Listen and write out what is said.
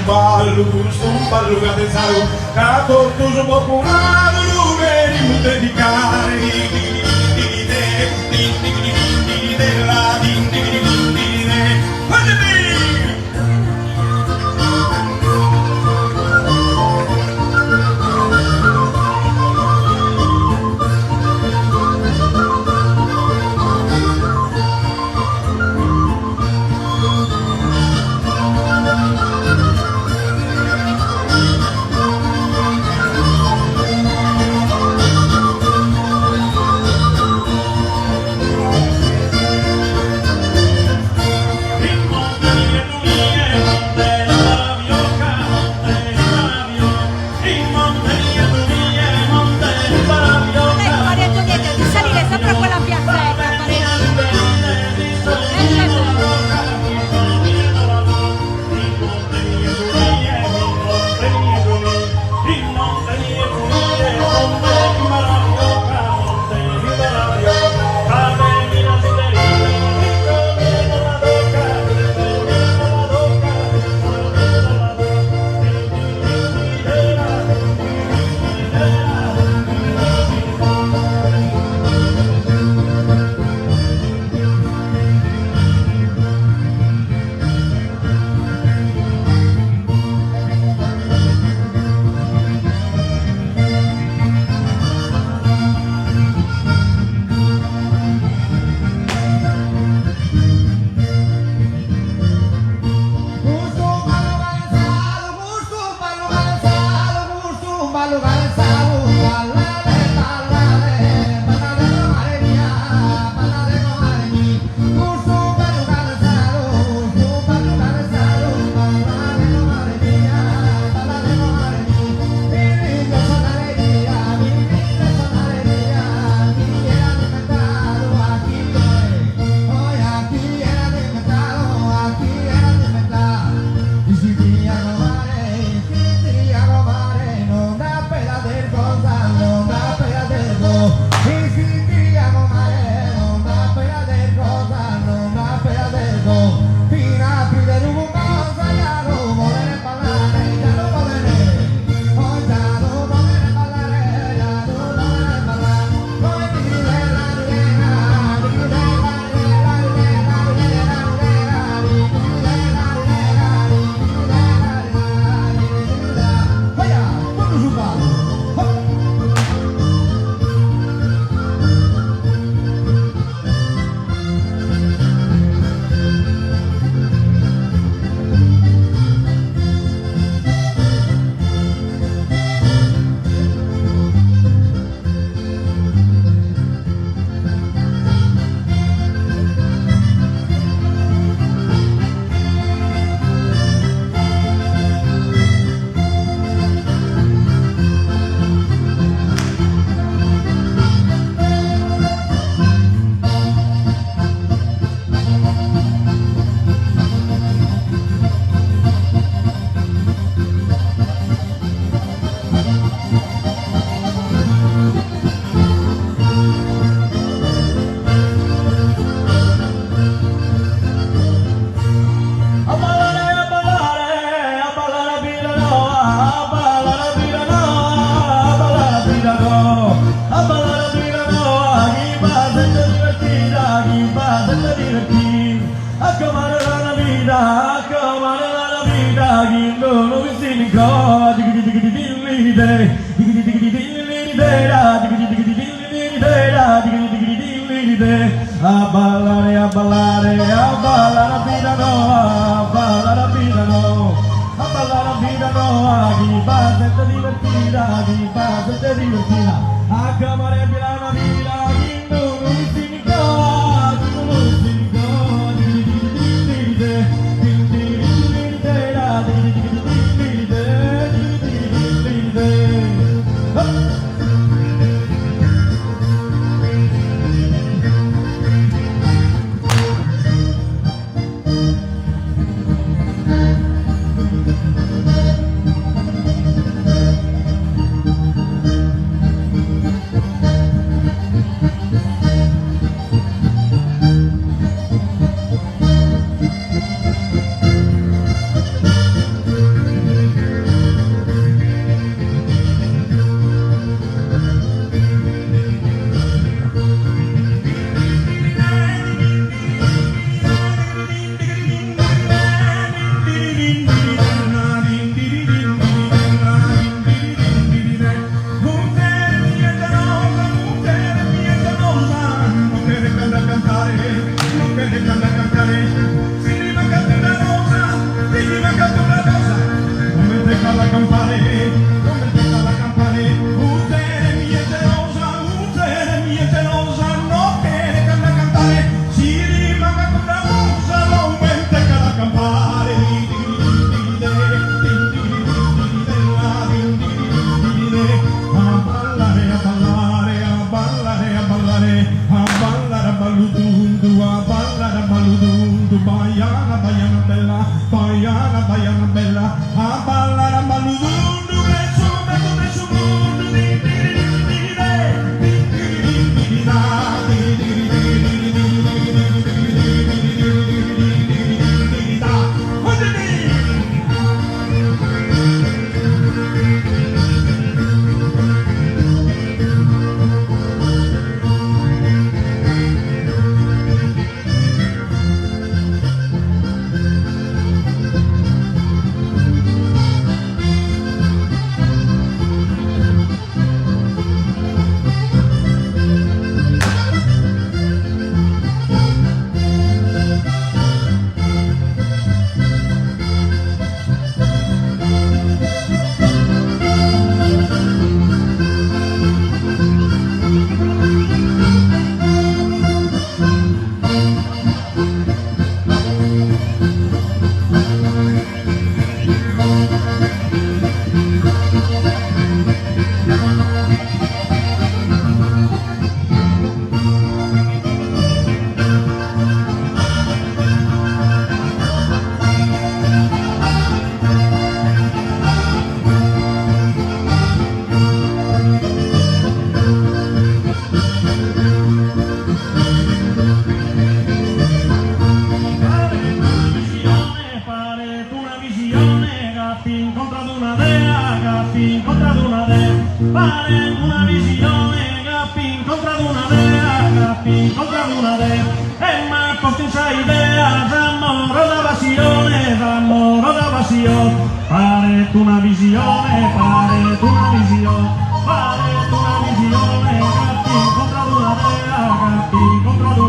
un ballo cadenzato, catortoso popolare, dove rimute di cari. A ballare, a ballare, a ballare a vita no, a ballare a vita no, a ballare a vita no, a chi va senza divertita, chi va senza divertita, a chiamare la vita, chi non si ricorda, chi non si bene canta cantare, si rimanga una rosa, si rimanga una rosa, come te cala campare, come te cala campare, utere mia gelosa, no che ne canta cantare, si rimanga una rosa, come te cala campare, a ballare, a ballare, a ballare, a ballare, a ballare a balludundu, a ballare a balludundu, baiana, baiana bella, baiana, baiana bella, a ballare a balludundu, verso mondo, di Pare una visione, Gappi incontra una dea, Gappi incontra una dea, e ma questa idea, s'ammoro da passione, s'ammoro da passione, pare una visione, pare una visione, pare una visione, Gappi incontra una dea, Gappi incontra una dea.